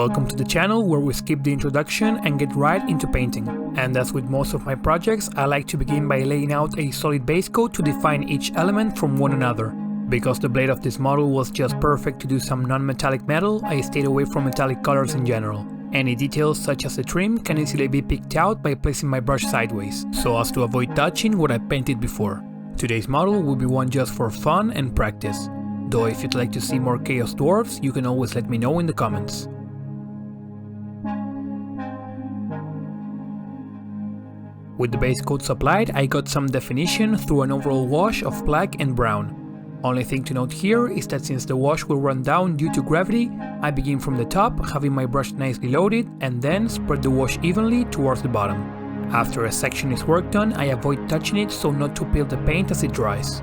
Welcome to the channel where we skip the introduction and get right into painting. And as with most of my projects, I like to begin by laying out a solid base coat to define each element from one another. Because the blade of this model was just perfect to do some non-metallic metal, I stayed away from metallic colors in general. Any details such as the trim can easily be picked out by placing my brush sideways, so as to avoid touching what I painted before. Today's model will be one just for fun and practice. Though if you'd like to see more Chaos Dwarfs, you can always let me know in the comments. With the base coats applied, I got some definition through an overall wash of black and brown. Only thing to note here is that since the wash will run down due to gravity, I begin from the top, having my brush nicely loaded, and then spread the wash evenly towards the bottom. After a section is worked on, I avoid touching it so not to peel the paint as it dries.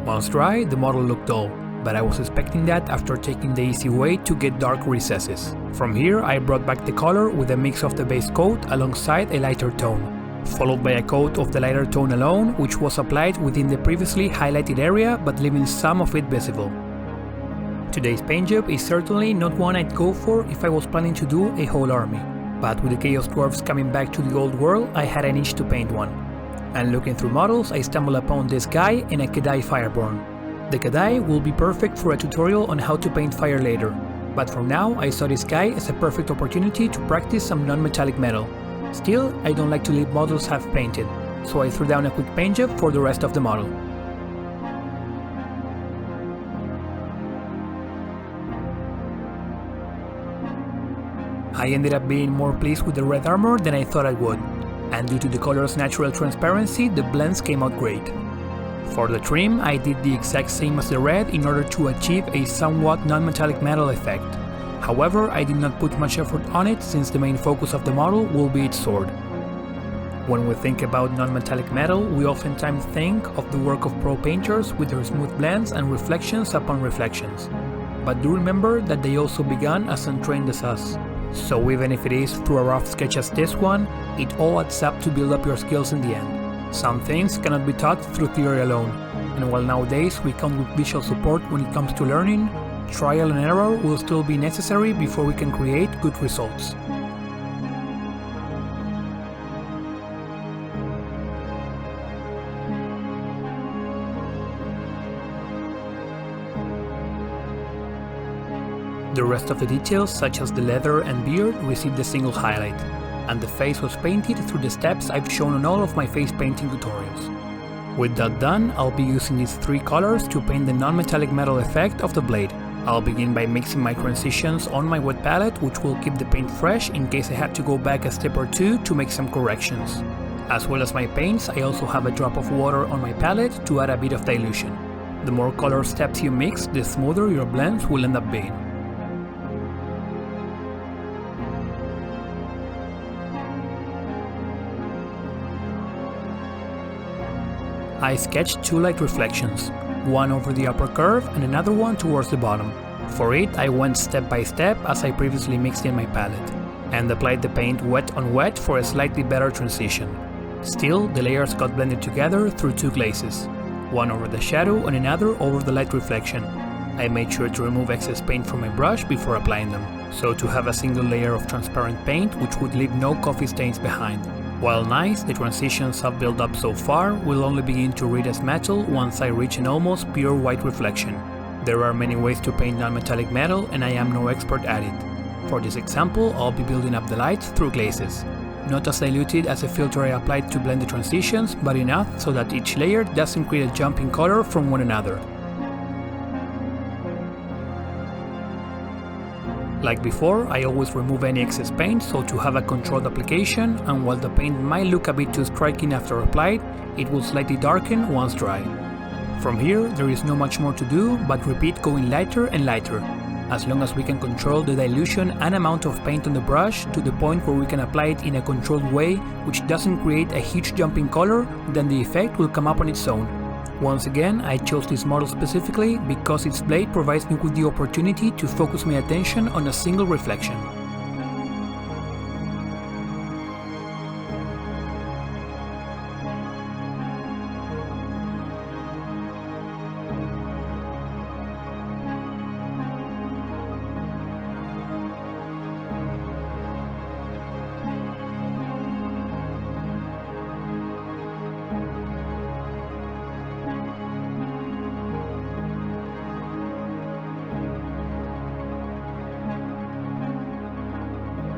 Once dry, the model looked dull. But I was expecting that after taking the easy way to get dark recesses. From here I brought back the color with a mix of the base coat alongside a lighter tone, followed by a coat of the lighter tone alone, which was applied within the previously highlighted area but leaving some of it visible. Today's paint job is certainly not one I'd go for if I was planning to do a whole army, but with the Chaos Dwarfs coming back to the old world, I had an itch to paint one. And looking through models, I stumbled upon this guy in a Kedai Fireborn. The Kedai will be perfect for a tutorial on how to paint fire later, but for now I saw this guy as a perfect opportunity to practice some non-metallic metal. Still, I don't like to leave models half painted, so I threw down a quick paint job for the rest of the model. I ended up being more pleased with the red armor than I thought I would, and due to the color's natural transparency, the blends came out great. For the trim, I did the exact same as the red in order to achieve a somewhat non-metallic metal effect. However, I did not put much effort on it since the main focus of the model will be its sword. When we think about non-metallic metal, we oftentimes think of the work of pro painters with their smooth blends and reflections upon reflections. But do remember that they also began as untrained as us. So even if it is through a rough sketch as this one, it all adds up to build up your skills in the end. Some things cannot be taught through theory alone, and while nowadays we come with visual support when it comes to learning, trial and error will still be necessary before we can create good results. The rest of the details, such as the leather and beard, received a single highlight, and the face was painted through the steps I've shown on all of my face painting tutorials. With that done, I'll be using these three colors to paint the non-metallic metal effect of the blade. I'll begin by mixing my transitions on my wet palette, which will keep the paint fresh in case I have to go back a step or two to make some corrections. As well as my paints, I also have a drop of water on my palette to add a bit of dilution. The more color steps you mix, the smoother your blends will end up being. I sketched two light reflections, one over the upper curve and another one towards the bottom. For it, I went step by step as I previously mixed in my palette, and applied the paint wet on wet for a slightly better transition. Still, the layers got blended together through two glazes, one over the shadow and another over the light reflection. I made sure to remove excess paint from my brush before applying them, so to have a single layer of transparent paint which would leave no coffee stains behind. While nice, the transitions I've built up so far will only begin to read as metal once I reach an almost pure white reflection. There are many ways to paint non-metallic metal and I am no expert at it. For this example, I'll be building up the lights through glazes. Not as diluted as the filter I applied to blend the transitions, but enough so that each layer doesn't create a jump in color from one another. Like before, I always remove any excess paint so to have a controlled application, and while the paint might look a bit too striking after applied, it will slightly darken once dry. From here, there is not much more to do but repeat going lighter and lighter, as long as we can control the dilution and amount of paint on the brush to the point where we can apply it in a controlled way which doesn't create a huge jump in color, then the effect will come up on its own. Once again, I chose this model specifically because its blade provides me with the opportunity to focus my attention on a single reflection.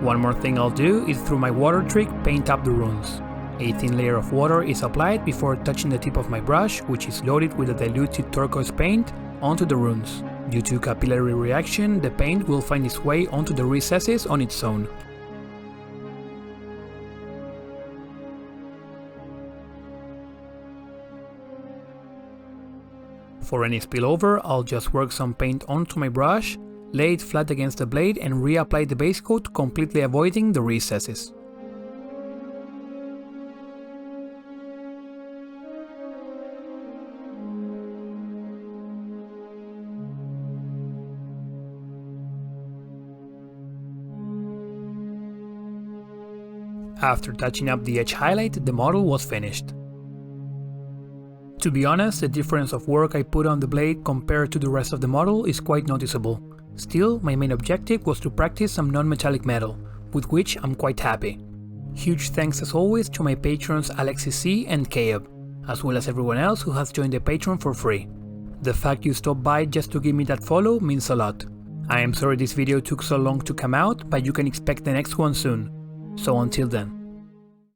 One more thing I'll do is through my water trick paint up the runes. A thin layer of water is applied before touching the tip of my brush, which is loaded with a diluted turquoise paint, onto the runes. Due to capillary reaction, the paint will find its way onto the recesses on its own. For any spillover, I'll just work some paint onto my brush, lay it flat against the blade and reapply the base coat, completely avoiding the recesses. After touching up the edge highlight, the model was finished. To be honest, the difference of work I put on the blade compared to the rest of the model is quite noticeable. Still, my main objective was to practice some non-metallic metal, with which I'm quite happy. Huge thanks as always to my patrons Alexis C and Caleb, as well as everyone else who has joined the Patreon for free. The fact you stopped by just to give me that follow means a lot. I am sorry this video took so long to come out, but you can expect the next one soon. So until then.